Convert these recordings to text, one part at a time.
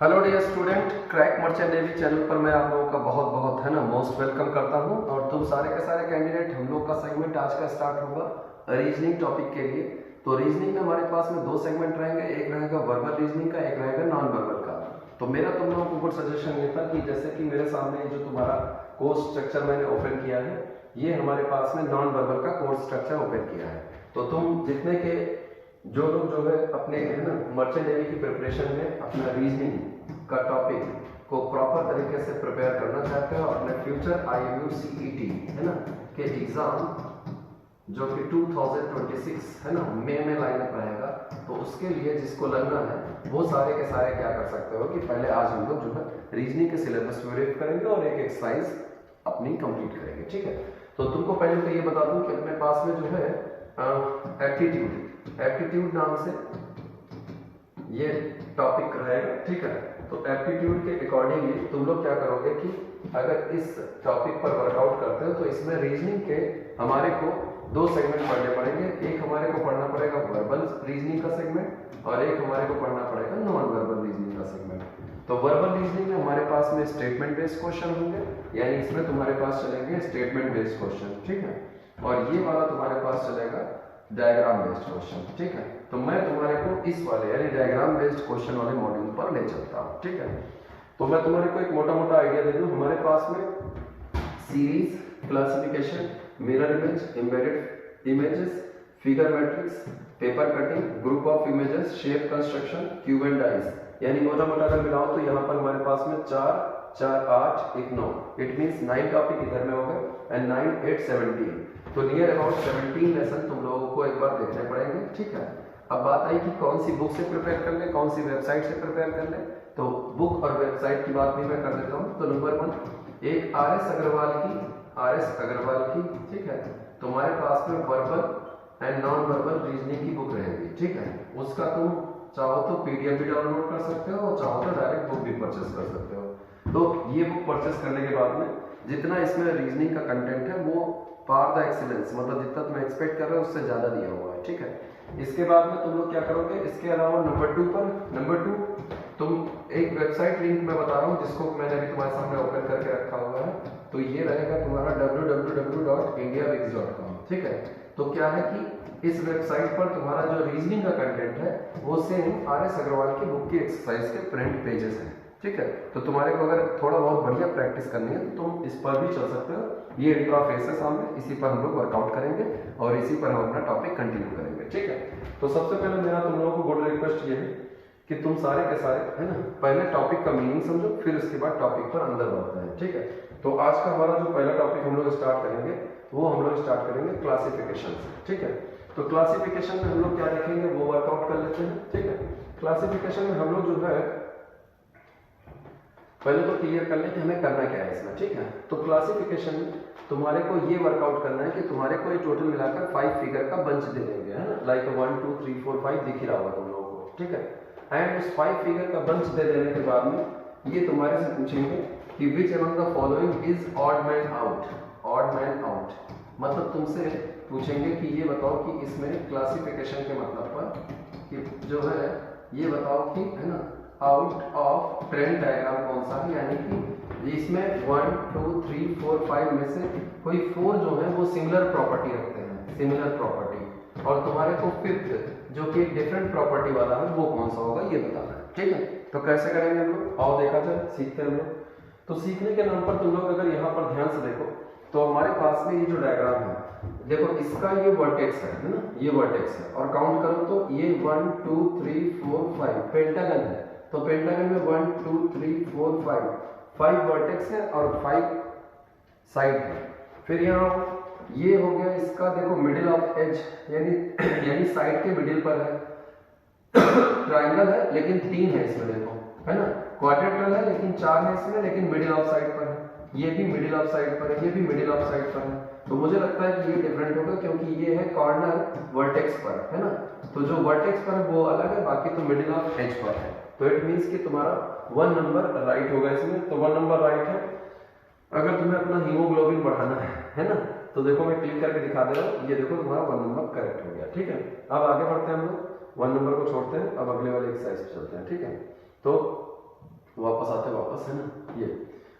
Hello dear student, crack merchant navy channel पर मैं आप लोगों का बहुत बहुत है ना मोस्ट वेलकम करता हूं। और तुम सारे के सारे कैंडिडेट, हम लोग का सेगमेंट आज का स्टार्ट होगा रीजनिंग टॉपिक के लिए। तो रीजनिंग में हमारे पास में दो सेगमेंट रहेंगे, एक रहेगा वर्बल रीजनिंग का, एक रहेगा नॉन वर्बल का। तो मेरा तुम लोगों को गुड सजेशन ये था कि जैसे कि मेरे सामने जो तुम्हारा कोर्स स्ट्रक्चर मैंने ओपन किया है, ये हमारे पास में नॉन वर्बल का कोर्स स्ट्रक्चर ओपन किया है। तो तुम जितने के जो लोग जो है अपने है ना मर्चेंट नेवी की प्रिपरेशन में अपना रीजनिंग का टॉपिक को प्रॉपर तरीके से प्रिपेयर करना चाहते हो, अपने फ्यूचर IMU CET है ना के एग्जाम जो कि 2026 है ना मई में लाइनअप रहेगा, तो उसके लिए जिसको लगना है वो सारे के सारे क्या कर सकते हो कि पहले आज हम लोग जो है रीजनिंग के सिलेबस को रीड करेंगे और एक एक्सरसाइज अपनी कंप्लीट करेंगे। ठीक है, तो तुमको पहले तो ये बता दूं कि अपने पास में जो है एप्टीट्यूड नाम से ये टॉपिक रहेगा। ठीक है, तो एप्टीट्यूड के अकॉर्डिंगली तुम लोग क्या करोगे कि अगर इस टॉपिक पर वर्कआउट करते हो तो इसमें रीजनिंग के हमारे को दो सेगमेंट पढ़ने पड़ेंगे। एक हमारे को पढ़ना पड़ेगा वर्बल रीजनिंग का सेगमेंट और एक हमारे को पढ़ना पड़ेगा नॉन वर्बल रीजनिंग का सेगमेंट। तो वर्बल रीजनिंग में हमारे पास में स्टेटमेंट बेस्ड क्वेश्चन होंगे, यानी इसमें तुम्हारे पास चलेंगे स्टेटमेंट बेस्ड क्वेश्चन। ठीक है, और ये वाला तुम्हारे पास चलेगा डायग्राम बेस्ड क्वेश्चन। ठीक है, तो मैं तुम्हारे को इस वाले यानी डायग्राम बेस्ड क्वेश्चन वाले मॉड्यूल पर ले चलता हूँ। ठीक है, तो मैं तुम्हारे को एक मोटा मोटा आइडिया दे दूं। हमारे पास में series, classification, mirror image, embedded images, figure matrix, paper cutting, group of images, shape construction, cube and dice, यानी मोटा मोटा अगर मिलाओ तो यहाँ पर हमारे पास में 4 4 8 1 9, इट मींस 9 टॉपिक इधर में हो गए एंड 9 8 17। तो नियर अबाउट 17 लेसन तुम लोगों को एक बार देखने पड़ेंगे। ठीक है, अब बात आई कि कौन सी बुक से प्रिपेयर कर ले, कौन सी वेबसाइट से प्रिपेयर कर ले। तो बुक और वेबसाइट की बात भी मैं कर देता हूँ। तो नंबर 1 एक RS अग्रवाल की ठीक है, तुम्हारे पास में verbal and non verbal reasoning की बुक रहेगी। ठीक है, उसका तुम चाहो तो PDF भी डाउनलोड कर सकते हो और चाहो तो डायरेक्ट बुक भी परचेस कर सकते हो। तो ये बुक परचेस करने के बाद में जितना इसमें रीजनिंग का कंटेंट है वो पार द एक्सीलेंस, मतलब जितना तुम एक्सपेक्ट कर रहे हो उससे ज्यादा दिया हुआ है। ठीक है, इसके बाद में तुम लोग क्या करोगे, इसके अलावा नंबर 2 तुम एक वेबसाइट लिंक मैं बता रहा हूँ जिसको मैंने अभी तुम्हारे सामने ओपन करके रखा हुआ है। तो ये रहेगा तुम्हारा www.indiavix.com। ठीक है, तो क्या है कि इस वेबसाइट पर तुम्हारा जो रीजनिंग का कंटेंट है वो सेम RS अग्रवाल की बुक की एक्सरसाइज के प्रिंट पेजेस हैं। ठीक है, तो तुम्हारे को अगर थोड़ा बहुत बढ़िया प्रैक्टिस करनी है तो तुम इस पर भी चल सकते हो। ये इंटरफेस है सामने, इसी पर हम लोग वर्कआउट करेंगे और इसी पर हम अपना टॉपिक कंटिन्यू करेंगे। ठीक है, तो सबसे पहले मेरा तुम लोगों को गुड रिक्वेस्ट ये है कि तुम सारे के सारे है ना पहले टॉपिक का मीनिंग समझो, फिर उसके बाद टॉपिक पर अंदर बढ़ते हैं। ठीक है, तो आज का हमारा जो पहला टॉपिक हम लोग स्टार्ट करेंगे वो हम लोग स्टार्ट करेंगे क्लासिफिकेशन से। ठीक है, तो क्लासिफिकेशन में हम लोग क्या देखेंगे वो वर्कआउट कर लेते हैं। ठीक है, क्लासिफिकेशन में हम लोग जो है पहले तो क्लियर कर लें कि हमें करना क्या है इसमें। ठीक है, तो क्लासिफिकेशन में तुम्हारे को ये वर्कआउट करना है कि तुम्हारे को ये टोटल मिलाकर 5 फिगर का बंच दे देंगे, है ना, लाइक 1 2 3 4 5 दिख ही रहा होगा तुम लोगों को। ठीक है, एंड उस 5 फिगर का बंच दे देने के बाद में ये तुम्हारे से पूछेंगे कि which among the following is odd man out, मतलब तुमसे पूछेंगे कि ये बताओ कि इसमें क्लासिफिकेशन के मतलब पर कि जो है ये बताओ कि है ना आउट ऑफ ट्रेंड डायग्राम कौन सा है, यानी कि इसमें 1 2 3 4 5 में से कोई 4 जो है वो सिमिलर प्रॉपर्टी रखते हैं, सिमिलर प्रॉपर्टी, और तुम्हारे को 5th जो कि डिफरेंट प्रॉपर्टी वाला है वो कौन सा होगा ये बताना है। ठीक है, तो कैसे करेंगे हम लोग, आओ देखा जाए, सीखते हैं हम लोग। तो सीखने के नाम पर तुम लोग अगर यहाँ पर ध्यान से देखो तो हमारे पास में ये जो डायग्राम है, देखो इसका ये वर्टेक्स है ना, ये वर्टेक्स है, और काउंट करो तो ये 1 2 3 4 5 पेंटागन है। तो पेंटागन में 1 2 3 4 5 वर्टेक्स है और 5 साइड है। फिर यहाँ ये हो गया इसका, देखो मिडिल ऑफ एज, यानी साइड के मिडिल पर है। ट्रायंगल है लेकिन 3 है इसमें, देखो है ना, क्वाड्रेटरल है लेकिन 4 है इसमें, लेकिन मिडिल ऑफ साइड पर है। ये भी मिडिल ऑफ साइड पर है, ये भी मिडिल ऑफ साइड पर है। तो मुझे लगता है कि ये डिफरेंट होगा क्योंकि ये है कॉर्नर वर्टेक्स पर, है ना, तो जो वर्टेक्स पर है वो अलग है, बाकी तो मिडिल ऑफ एज पर है। तो इट मींस कि तुम्हारा 1 नंबर राइट होगा इसमें, तो 1 नंबर राइट है। अगर तुम्हें अपना हीमोग्लोबिन बढ़ाना है ना, तो देखो मैं क्लिक करके दिखा दे रहा हूँ, ये देखो तुम्हारा 1 नंबर करेक्ट हो गया। ठीक है, अब आगे बढ़ते हैं हम लोग, 1 नंबर को छोड़ते हैं, अब अगले वाले एक्सरसाइज पे चलते हैं। ठीक है, तो वापस आते वापस, है ना ये।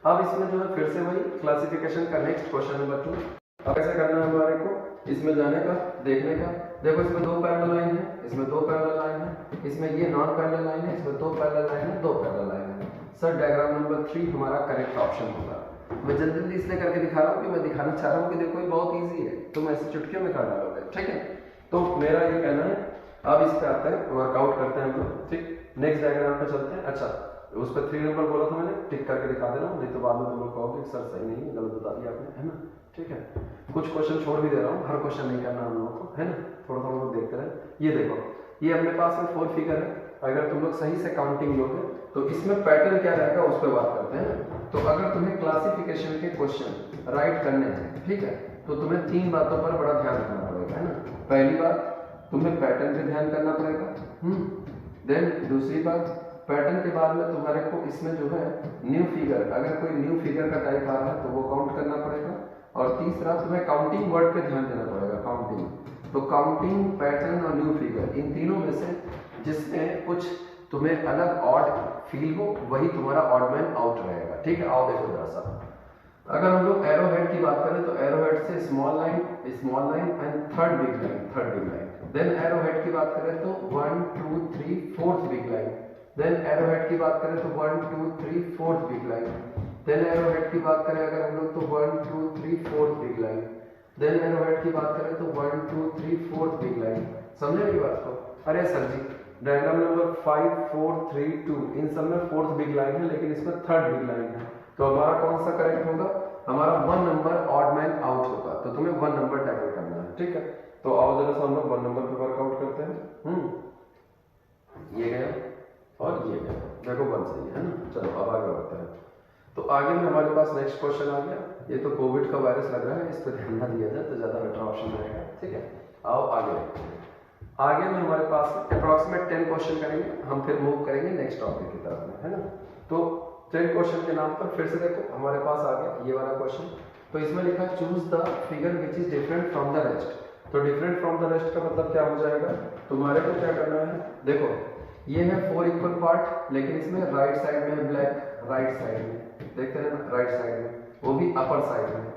अब इसमें जो है फिर से वही क्लासिफिकेशन का नेक्स्ट क्वेश्चन नंबर 2। अब कैसे करना है हमारे को, इसमें जाने का, देखने का। देखो इसमें दो पैरेलल लाइन है, इसमें दो पैरेलल लाइन है, इसमें ये नॉन पैरेलल लाइन है, इसमें दो पैरेलल लाइन है, दो पैरेलल लाइन है। सर डायग्राम नंबर 3 हमारा करेक्ट ऑप्शन होगा। मैं जल्दी जल्दी इसलिए करके दिखा रहा हूँ कि मैं दिखाना चाह रहा हूँ कि देखो ये बहुत ईजी है, तुम ऐसे चुटकियों में कर डालोगे, ठीक है। तो मेरा ये कहना है, अब इस पे आते हैं, वर्कआउट करते हैं हम लोग, ठीक। नेक्स्ट डायग्राम पे चलते हैं। अच्छा उस पर 3 नंबर बोला था मैंने, टिक करके दिखा देना, नहीं तो बाद में तुम लोग कहोगे सर सही नहीं है, गलत बता दिया आपने, है ना, ठीक है। कुछ क्वेश्चन छोड़ भी दे रहा हूँ, हर क्वेश्चन नहीं करना हम लोगों को, है ना, थोड़ा थोड़ा लोग देखते रहे। ये देखो, ये अपने पास में 4 फिगर है, अगर तुम लोग सही से काउंटिंग लोगे तो इसमें पैटर्न क्या रहेगा उस पर बात करते हैं। तो अगर तुम्हें क्लासिफिकेशन के क्वेश्चन राइट करने हैं, ठीक है, तो तुम्हें 3 बातों पर बड़ा ध्यान रखना पड़ेगा, है ना। पहली बात, तुम्हें पैटर्न पे ध्यान करना पड़ेगा। देन दूसरी बात, पैटर्न के बाद में तुम्हारे को इसमें जो है न्यू फिगर, अगर कोई न्यू फिगर का टाइप आ रहा है तो वो काउंट करना पड़ेगा। और तीसरा, तुम्हें काउंटिंग वर्ड पे ध्यान देना पड़ेगा, काउंटिंग। तो काउंटिंग, पैटर्न और न्यू फिगर, इन तीनों में से जिसमें कुछ तुम्हें अलग ऑड फील हो वही तुम्हारा ऑड मैन आउट रहेगा, ठीक है। आओ देखो जरा सा, अगर हम लोग एरो हेड की बात करें तो एरो हेड से small line and third big line. Then arrow head की बात करें तो 1 2 3 fourth big line. Then arrow head की बात करें तो 1 2 3 fourth big line. Then arrow head की बात करें अगर हम लोग तो 1 2 3 fourth big line. Then arrow head की बात करें तो 1 2 3 फोर्थ बिग लाइन। समझे मेरी बात को? अरे सर जी डायग्राम नंबर 5 4 3 2 इन सब में फोर्थ बिग लाइन है, लेकिन इसमें थर्ड बिग लाइन है, तो हमारा कौन सा करेक्ट होगा? हमारा 1 नंबर ऑड मैन आउट होगा, तो तुम्हें 1 नंबर टैकल करना है, ठीक है। तो आओ जरा सा हम लोग 1 नंबर पे वर्कआउट करते हैं। ये गया और ये गया, देखो 1 सही है ना। चलो अब आगे बढ़ते हैं। तो आगे में हमारे पास नेक्स्ट क्वेश्चन आ गया, ये तो कोविड का वायरस लग रहा है, इस पर ध्यान ना दिया जाए तो ज्यादा बेटर ऑप्शन रहेगा, ठीक है। आओ आगे देखते हैं। आगे में हमारे पास अप्रॉक्सीमेट 10 क्वेश्चन करेंगे, हम फिर मूव करेंगे नेक्स्ट टॉपिक की तरफ में, है ना। तो 10 क्वेश्चन के नाम पर फिर से देखो हमारे पास आ गया ये वाला क्वेश्चन। तो इसमें लिखा choose the figure which is different from the rest. तो डिफरेंट फ्रॉम द रेस्ट का मतलब क्या हो जाएगा? तुम्हारे को क्या करना है, देखो ये है 4 इक्वल पार्ट, लेकिन इसमें राइट साइड में ब्लैक, राइट साइड में देखते हैं ना, राइट साइड में, वो भी अपर साइड में।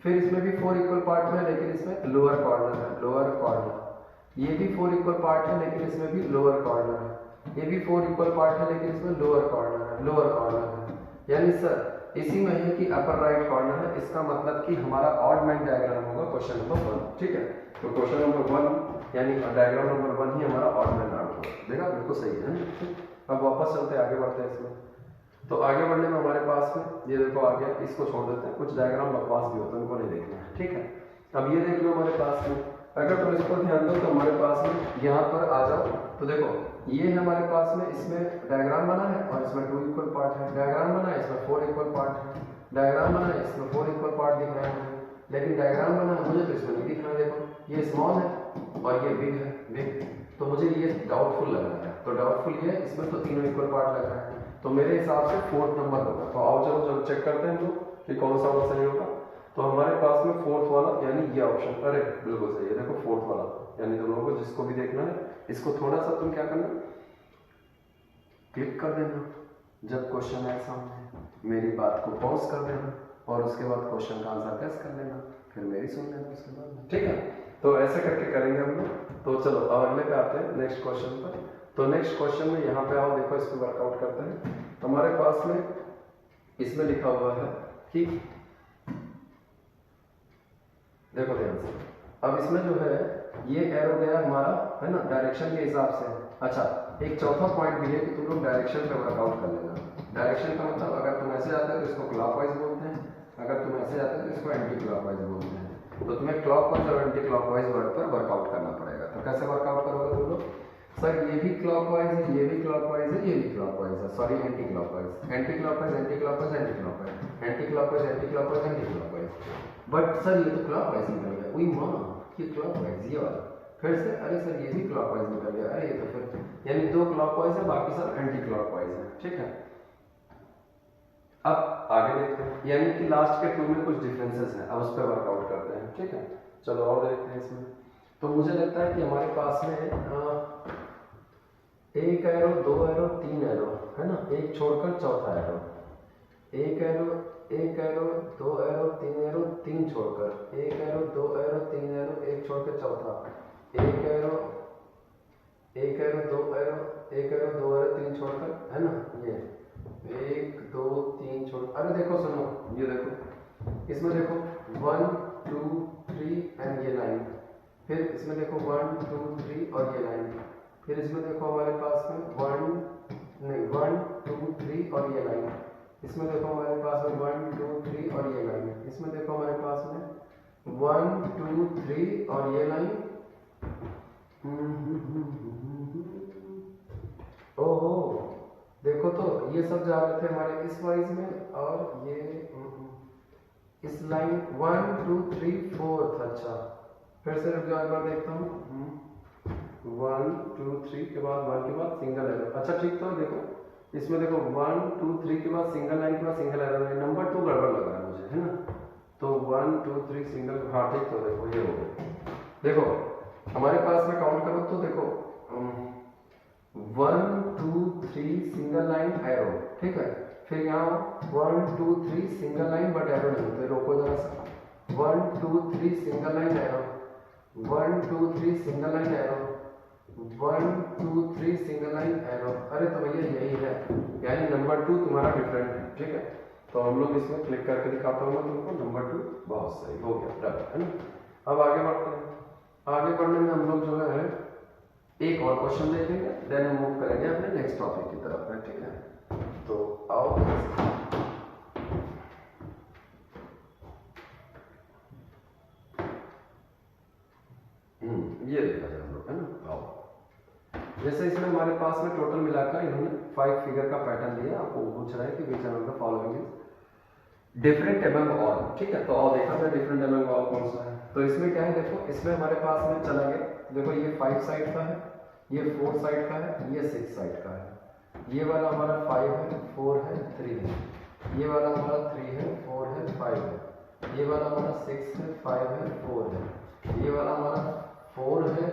फिर इसमें भी 4 इक्वल पार्ट में, लेकिन इसमें लोअर कॉर्नर है, लोअर कॉर्नर। ये भी 4 इक्वल पार्ट है, लेकिन इसमें भी लोअर कॉर्नर है। ये भी 4 इक्वल पार्ट है, लेकिन इसमें लोअर कॉर्नर है, लोअर कॉर्नर है। यानी सर इसी में है कि अपर राइट कॉर्नर है, इसका मतलब कि हमारा ऑड मैन डायग्राम होगा क्वेश्चन नंबर 1, ठीक है। तो क्वेश्चन नंबर 1 यानी डायग्राम नंबर 1 ही हमारा ऑड मैन आउट होगा। देखा, बिल्कुल सही है। अब वापस चलते हैं, आगे बढ़ते हैं इसमें। तो आगे बढ़ने में हमारे पास में ये देखो आ गया, इसको छोड़ देते हैं, कुछ डायग्राम बकवास भी होते हैं, उनको नहीं देखना है, ठीक है। अब ये देख लो हमारे पास में, अगर तुम इसको ध्यान दो तो हमारे पास में यहाँ पर आ जाओ तो देखो ये है हमारे पास में, इसमें डायग्राम बना है और इसमें 2 इक्वल पार्ट है, डायग्राम बना है इसमें 4 इक्वल पार्ट है, डायग्राम बना है इसमें 4 इक्वल पार्ट दिख रहा है, लेकिन डायग्राम बना है मुझे तो इसमें नहीं दिख रहा है। देखो ये स्मॉल है और ये बिग है, बिग, तो मुझे ये डाउटफुल लग रहा है। तो डाउटफुल ये है, इसमें तो तीनों इक्वल पार्ट लग रहा है, तो मेरे हिसाब से 4th नंबर होगा। तो आओ चलो चलो चेक करते हैं हम लोग कि कौन सा वाला सही होगा। तो हमारे पास में 4th वाला यानी ये ऑप्शन, अरे बिल्कुल सही है, देखो 4th वाला, यानी तुम लोगों को जिसको भी देखना है इसको थोड़ा सा तुम क्या करना, क्लिक कर देना जब क्वेश्चन है सामने, मेरी बात को पॉज कर देना और उसके बाद क्वेश्चन का आंसर गेस कर लेना, फिर मेरी सुन लेना उसके बाद, ठीक है। तो ऐसे करके करेंगे हम लोग। तो चलो अब अगले पे आते हैं, नेक्स्ट क्वेश्चन पर। तो नेक्स्ट क्वेश्चन में यहाँ पे आओ, देखो इस पर वर्कआउट करते हैं। हमारे पास में इसमें लिखा हुआ है कि देखो ध्यान से, अब इसमें जो है ये एरो गया हमारा, है ना, डायरेक्शन के हिसाब से। अच्छा एक चौथा पॉइंट भी है कि तुम लोग डायरेक्शन पे वर्कआउट कर लेना। डायरेक्शन का मतलब अगर तुम ऐसे जाते हो तो इसको क्लॉकवाइज बोलते हैं, अगर तुम ऐसे जाते हो तो इसको एंटी क्लॉकवाइज बोलते हैं। तो तुम्हें क्लॉकवाइज और एंटी क्लॉकवाइज वर्ड पर वर्कआउट करना पड़ेगा। तो कैसे वर्कआउट करोगे तुम लोग? सर ये भी क्लॉकवाइज है, ये भी क्लॉकवाइज है, ये भी क्लॉकवाइज है, sorry anti clockwise, anti clockwise, anti clockwise, anti clockwise, anti clockwise, anti clockwise, anti clockwise. But sir ये तो क्लॉकवाइज निकल गया, वही माँ ये क्लॉकवाइज, ये वाला फिर से, अरे सर ये भी क्लॉकवाइज निकल गया, अरे ये तो फिर यानी 2 क्लॉकवाइज है, बाकी सब एंटी क्लॉकवाइज है, ठीक है। अब आगे देखते हैं, यानी कि लास्ट के 2 में कुछ डिफरेंसेस हैं, अब उस पर वर्कआउट करते हैं, ठीक है। चलो और देखते हैं इसमें। तो मुझे लगता है कि हमारे पास में 1 एरो, 2 एरो, 3 एरो, है ना, एक छोड़कर चौथा एरो, एक एरो, एक एरो, दो एरो, तीन एरो, तीन छोड़कर, एक एरो, दो एरो, तीन एरो, एक छोड़कर चौथा, एक एरो, एक एरो, दो एरो, एक एरो, दो एरो, तीन छोड़कर, है ना, ये एक दो तीन छोड़, अरे देखो सुनो, ये देखो इसमें देखो 1 2 3 एंड ये लाइन, फिर इसमें देखो 1 2 3 और ये लाइन, फिर इसमें देखो हमारे पास में 1 2 3 और ये लाइन, इसमें देखो हमारे पास में 1 2 3 और ये लाइन, इसमें देखो हमारे पास में 1 2 3 और ये लाइन। ओहो देखो तो ये सब जा रहे थे हमारे इस वाइज में, और ये इस लाइन 1 2 3 4। अच्छा फिर से रुक जाओ, एक बार देखता हूँ। 1 2 3 के बाद 1 के बाद सिंगल एरो। अच्छा ठीक, तो देखो इसमें देखो 1 2 3 के बाद सिंगल लाइन के बाद सिंगल एरो, नंबर 2 गड़बड़ लग रहा है मुझे, है ना, तो 1 2 3 सिंगल, हाँ ठीक, तो देखो ये हो गया। देखो हमारे पास में काउंट करो तो देखो 1 2 3 सिंगल लाइन एरो, ठीक है, फिर यहाँ 1 2 3 सिंगल लाइन बट एरो नहीं, तो रोको जरा सा, 1 2 3 single line arrow, 1 2 3 single line arrow, 1 2 3 single line arrow. अरे तो भैया यही है, यानी नंबर 2 तुम्हारा डिफरेंट है, ठीक है, तो हम लोग इसमें क्लिक करके दिखाता हूँ मैं तुमको, नंबर 2 बहुत सही हो गया, डन, है ना। अब आगे बढ़ते हैं, आगे बढ़ने में हम लोग जो है एक और क्वेश्चन देखेंगे, देन हम मूव करेंगे अपने नेक्स्ट टॉपिक की तरफ में, ठीक है, तो आओ। ये देखा जाए हम लोग, है ना, आओ। जैसे इसमें हमारे पास में टोटल मिलाकर इन्होंने 5 फिगर का पैटर्न दिया, आपको पूछ रहा है कि which among the following is different among all, ठीक है, तो आओ देखा जाए डिफरेंट अमंग ऑल कौन सा है। तो इसमें क्या है, देखो इसमें हमारे पास में चला गया, देखो ये 5 साइड का है, ये 4 साइड का है, ये 6 साइड का है, ये वाला हमारा 5 है, 4 है, 3 है, ये वाला हमारा 3 है, 4 है, 5 है, ये वाला हमारा 6 है, 5 है, 4 है, ये वाला हमारा 4 है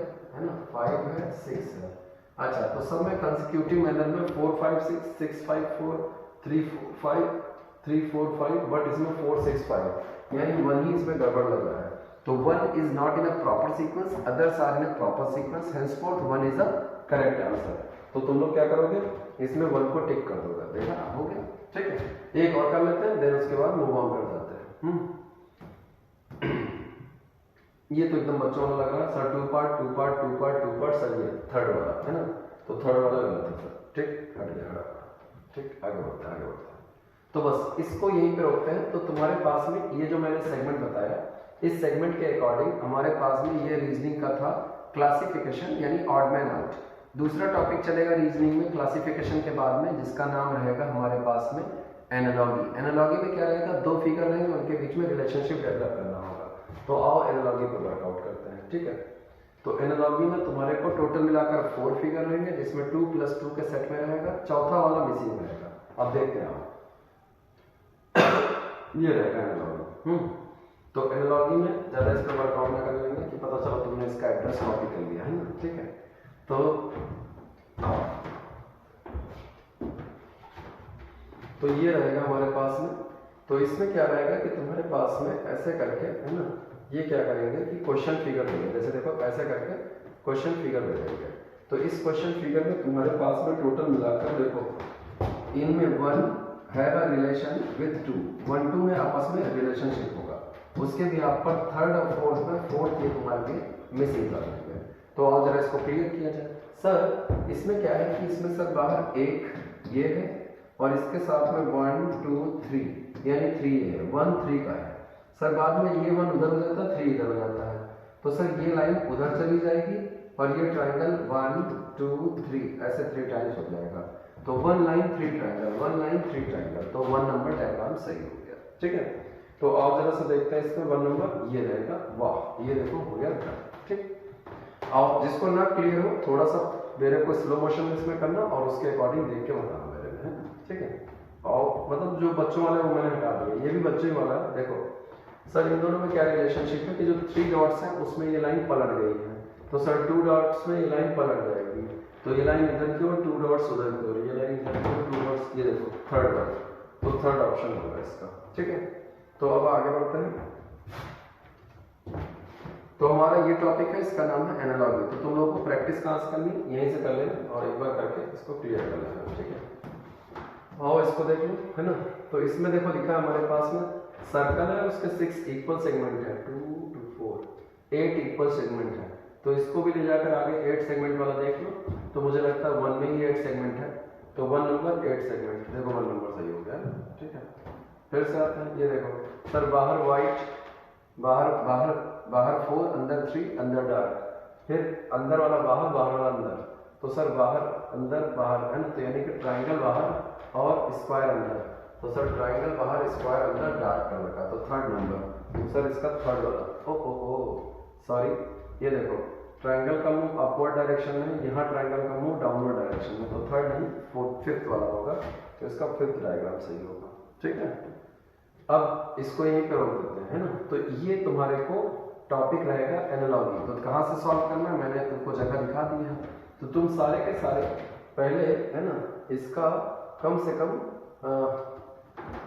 ना, 5 है, 6 है। अच्छा तो सब में कंसेक्यूटिव मैनर में 4 5 6 6 5 4 3 5 3 4 5, बट इसमें 4 6 5, यानी 1 ही इसमें गड़बड़ लग रहा है, तो 1 is not in a proper sequence, others are in a proper sequence, henceforth 1 is the correct answer। तो तुम लोग क्या करोगे, इसमें 1 को टिक कर दोगे, देखा हो गया, ठीक है। एक और कर लेते हैं, देन उसके बाद मूव ऑन कर जाते हैं। ये तो एकदम बच्चों वाला लग रहा है sir, 2 part 2 part 2 part 2 part, sir ये थर्ड वाला है ना, तो थर्ड वाला गलत है सर, ठीक, हट गया, ठीक, आगे बढ़ते हैं, आगे बढ़ते हैं। तो बस इसको यहीं पे रोकते हैं। तो तुम्हारे पास में ये जो मैंने सेगमेंट बताया, इस सेगमेंट के अकॉर्डिंग हमारे पास में ये रीजनिंग का था क्लासिफिकेशन, यानी ऑड मैन आउट। दूसरा टॉपिक चलेगा रीजनिंग में क्लासिफिकेशन के बाद में, जिसका नाम रहेगा हमारे पास में एनालॉजी। एनालॉजी में क्या रहेगा, 2 फिगर रहेंगे, उनके बीच में रिलेशनशिप डेवलप करना होगा। तो आओ एनालॉजी को वर्कआउट करते हैं, ठीक है। तो एनालॉजी में तुम्हारे को टोटल मिलाकर 4 फिगर रहेंगे, जिसमें 2 + 2 के सेट में रहेगा, चौथा वाला मिसिंग रहेगा। अब देखते हैं आप, ये रहेगा एनालॉजी। तो एनालॉजी में ज़्यादा इस पर वर्कआउट ना कर लेंगे कि पता चला तुमने इसका एड्रेस कॉपी कर लिया, है ना, ठीक है। तो ये रहेगा हमारे पास में। तो इसमें क्या रहेगा कि तुम्हारे पास में ऐसे करके, है ना, ये क्या करेंगे कि क्वेश्चन फिगर देंगे, जैसे देखो ऐसे करके क्वेश्चन फिगर दे देंगे। तो इस क्वेश्चन फिगर में तुम्हारे पास में टोटल मिलाकर देखो, इनमें 1 है रिलेशन विथ 2, 1 2 में आपस में रिलेशनशिप होगा, उसके भी आप पर थर्ड और फोर्थ में, फोर्थ ये तुम्हारे लिए मिसिंग कर देंगे। तो आओ जरा इसको क्लियर किया जाए। सर इसमें क्या है कि इसमें सर बाहर एक ये है और इसके साथ में 1 2 3 यानी 3 है, 1 3 का है सर, बाद में ये 1 उधर हो जाता है, 3 इधर हो जाता है, तो सर ये लाइन उधर चली जाएगी और ये ट्राइंगल 1 2 3 ऐसे 3 टाइम्स हो जाएगा। तो 1 लाइन 3 ट्राइंगल, 1 लाइन 3 ट्राइंगल, तो 1 नंबर डायग्राम सही हो गया, ठीक है। तो आप जरा सा देखते हैं इसमें 1 नंबर ये रहेगा, वाह ये देखो हो गया, ठीक। आप जिसको ना क्लियर हो थोड़ा सा मेरे को स्लो मोशन में इसमें करना और उसके अकॉर्डिंग देख के बताना मेरे में, ठीक है। और मतलब जो बच्चों वाले वो मैंने हटा दिया, ये भी बच्चे वाला है। देखो सर इन दोनों में क्या रिलेशनशिप है कि जो 3 डॉट्स हैं उसमें ये लाइन पलट गई है, तो सर 2 डॉट्स में ये लाइन पलट जाएगी, तो ये लाइन इधर की और 2 डॉट्स उधर की और ये लाइन इधर की और 2 डॉट्स, ये देखो थर्ड वन, तो थर्ड ऑप्शन होगा इसका, ठीक है। तो अब आगे बढ़ते हैं। तो हमारा ये टॉपिक है, इसका नाम है एनालॉजी। तो तुम लोगों को प्रैक्टिस कहाँ से करनी, यहीं से कर लेना और एक बार करके इसको क्लियर कर लेना, ठीक है। आओ इसको देख लो, है ना। तो इसमें देखो लिखा है हमारे पास में सर्कल है, उसके 6 इक्वल सेगमेंट है, 2 to 4, 8 इक्वल सेगमेंट है। तो इसको भी ले जाकर आगे 8 सेगमेंट वाला देख लो। तो मुझे लगता है 1 में ही 8 सेगमेंट है, तो 1 नंबर 8 सेगमेंट, देखो 1 नंबर सही हो गया, ठीक है। फिर से आते हैं, ये देखो सर बाहर व्हाइट, बाहर 4, अंदर 3, अंदर डार्क, फिर अंदर वाला बाहर, बाहर वाला अंदर। तो सर बाहर अंदर बाहर है ना, तो यानी कि ट्राइंगल बाहर और स्क्वायर अंदर। तो सर ट्राइंगल बाहर स्क्वायर अंदर डार्क कलर का, तो थर्ड नंबर सर इसका थर्ड वाला। ओ सॉरी, ये देखो ट्राइंगल का मुंह अपवर्ड डायरेक्शन में, यहाँ ट्राइंगल का मुंह डाउनवर्ड डायरेक्शन में, तो थर्ड नहीं फिफ्थ वाला होगा, तो इसका फिफ्थ डायग्राम सही होगा, ठीक है। अब इसको यहीं पे रोक देते हैं, है ना। तो ये तुम्हारे को टॉपिक रहेगा एनालॉजी। तो कहाँ से सॉल्व करना है मैंने तुमको जगह दिखा दी है। तो तुम सारे के सारे पहले, है ना, इसका कम से कम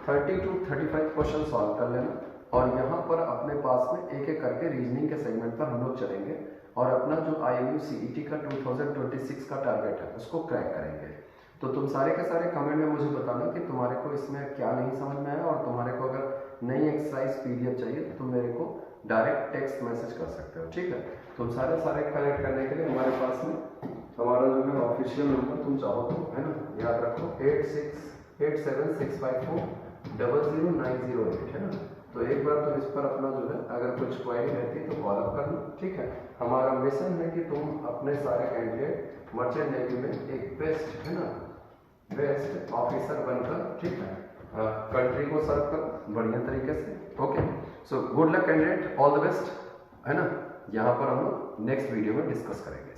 30 to 35 क्वेश्चन सॉल्व कर लेना और यहाँ पर अपने पास में एक एक करके रीजनिंग के सेगमेंट पर हम लोग चलेंगे और अपना जो IMU CET का 2026 का टारगेट है उसको क्रैक करेंगे। तो तुम सारे के सारे कमेंट में मुझे बताना कि तुम्हारे को इसमें क्या नहीं समझ में आया, और तुम्हारे को अगर नई एक्सरसाइज PDF चाहिए तो तुम मेरे को डायरेक्ट टेक्स्ट मैसेज कर सकते हो, ठीक है। तुम सारे कलेक्ट करने के लिए हमारे पास में हमारा जो है ऑफिशियल नंबर तुम चाहो तो, है ना, याद रखो 868765400908, है ना। तो एक बार तुम इस पर अपना जो है अगर कुछ क्वेरी रहती है तो कॉल अप करना, ठीक है। हमारा मिशन है कि तुम अपने सारे कैंडिडेट मर्चेंट नेवी में एक बेस्ट, है ना, बेस्ट ऑफिसर बनकर, ठीक है, कंट्री को सर्व करो बढ़िया तरीके से। Okay, so good luck candidate, all the best, है ना। यहाँ पर हम लोग नेक्स्ट वीडियो में डिस्कस करेंगे।